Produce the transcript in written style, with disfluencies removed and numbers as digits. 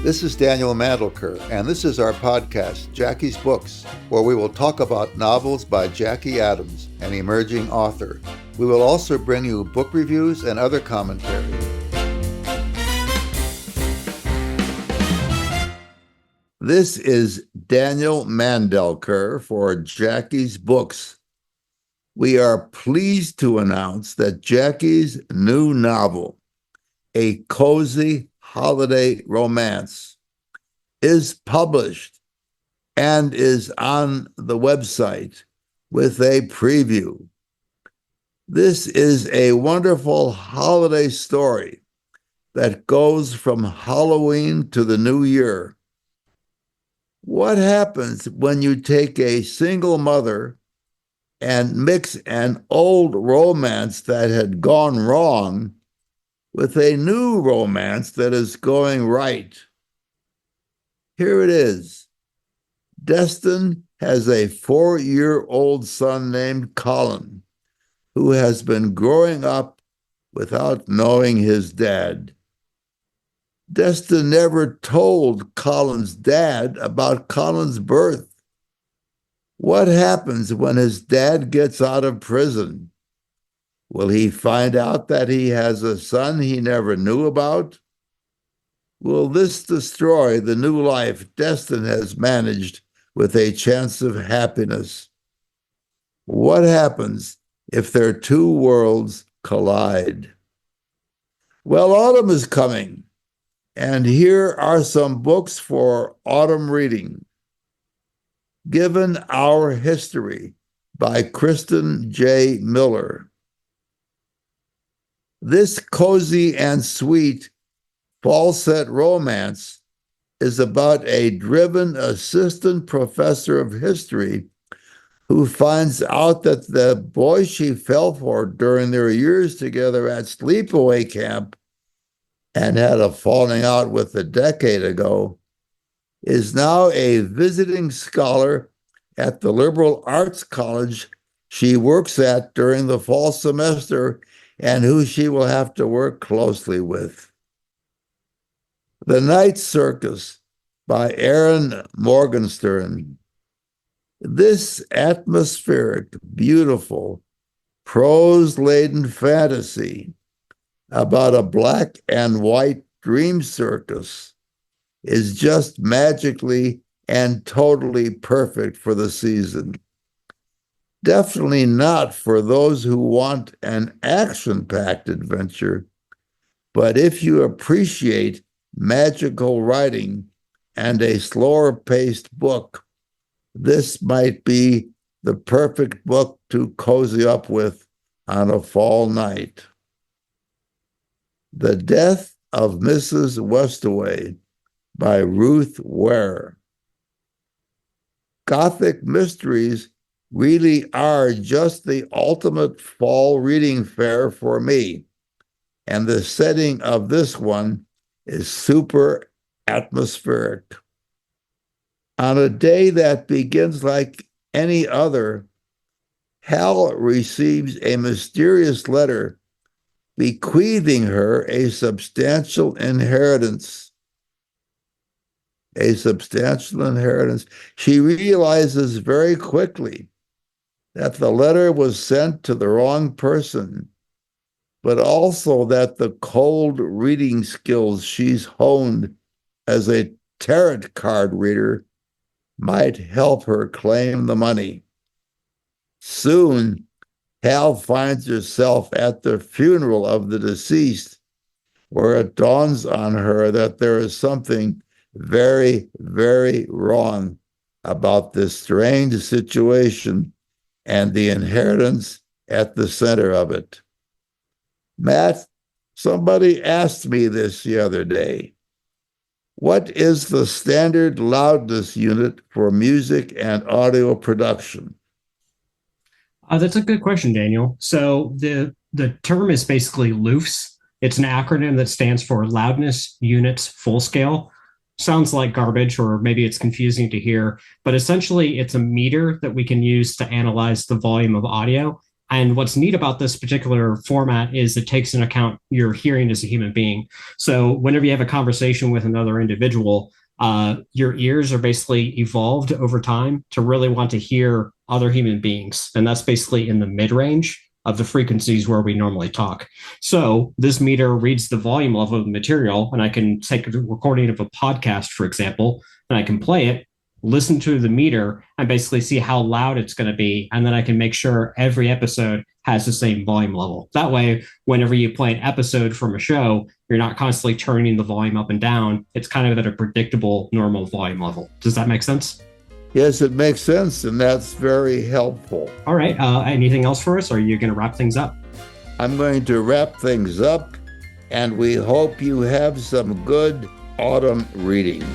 This is Daniel Mandelker, and this is our podcast, Jackie's Books, where we will talk about novels by Jackie Adams, an emerging author. We will also bring you book reviews and other commentary. This is Daniel Mandelker for Jackie's Books. We are pleased to announce that Jackie's new novel, A Cozy Holiday Romance, is published and is on the website with a preview. This is a wonderful holiday story that goes from Halloween to the new year. What happens when you take a single mother and mix an old romance that had gone wrong with a new romance that is going right? Here it is. Destin has a 4-year-old son named Colin, who has been growing up without knowing his dad. Destin never told Colin's dad about Colin's birth. What happens when his dad gets out of prison? Will he find out that he has a son he never knew about? Will this destroy the new life Destin has managed with a chance of happiness? What happens if their two worlds collide? Well, autumn is coming, and here are some books for autumn reading. Given Our History by Kristyn J. Miller. This cozy and sweet fall-set romance is about a driven assistant professor of history who finds out that the boy she fell for during their years together at sleepaway camp and had a falling out with a decade ago is now a visiting scholar at the liberal arts college she works at during the fall semester and who she will have to work closely with. The Night Circus by Erin Morganstern. This atmospheric, beautiful, prose-laden fantasy about a black and white dream circus is just magically and totally perfect for the season. Definitely not for those who want an action-packed adventure, but if you appreciate magical writing and a slower-paced book, this might be the perfect book to cozy up with on a fall night. The Death of Mrs. Westaway by Ruth Ware. Gothic mysteries really are just the ultimate fall reading fare for me, and the setting of this one is super atmospheric. On a day that begins like any other, Hal receives a mysterious letter bequeathing her a substantial inheritance. She realizes very quickly that the letter was sent to the wrong person, but also that the cold reading skills she's honed as a tarot card reader might help her claim the money. Soon, Hal finds herself at the funeral of the deceased, where it dawns on her that there is something very, very wrong about this strange situation and the inheritance at the center of it. Matt, somebody asked me this the other day. What is the standard loudness unit for music and audio production? That's a good question, Daniel. So the term is basically LUFS. It's an acronym that stands for Loudness Units Full Scale. Sounds like garbage, or maybe it's confusing to hear, but essentially it's a meter that we can use to analyze the volume of audio. And what's neat about this particular format is it takes into account your hearing as a human being. So whenever you have a conversation with another individual, your ears are basically evolved over time to really want to hear other human beings. And that's basically in the mid-range of the frequencies where we normally talk. So this meter reads the volume level of the material, and I can take a recording of a podcast, for example, and I can play it, listen to the meter, and basically see how loud it's going to be. And then I can make sure every episode has the same volume level. That way, whenever you play an episode from a show, you're not constantly turning the volume up and down. It's kind of at a predictable, normal volume level. Does that make sense? Yes, it makes sense, and that's very helpful. All right. Anything else for us, or are you going to wrap things up? I'm going to wrap things up, and we hope you have some good autumn reading.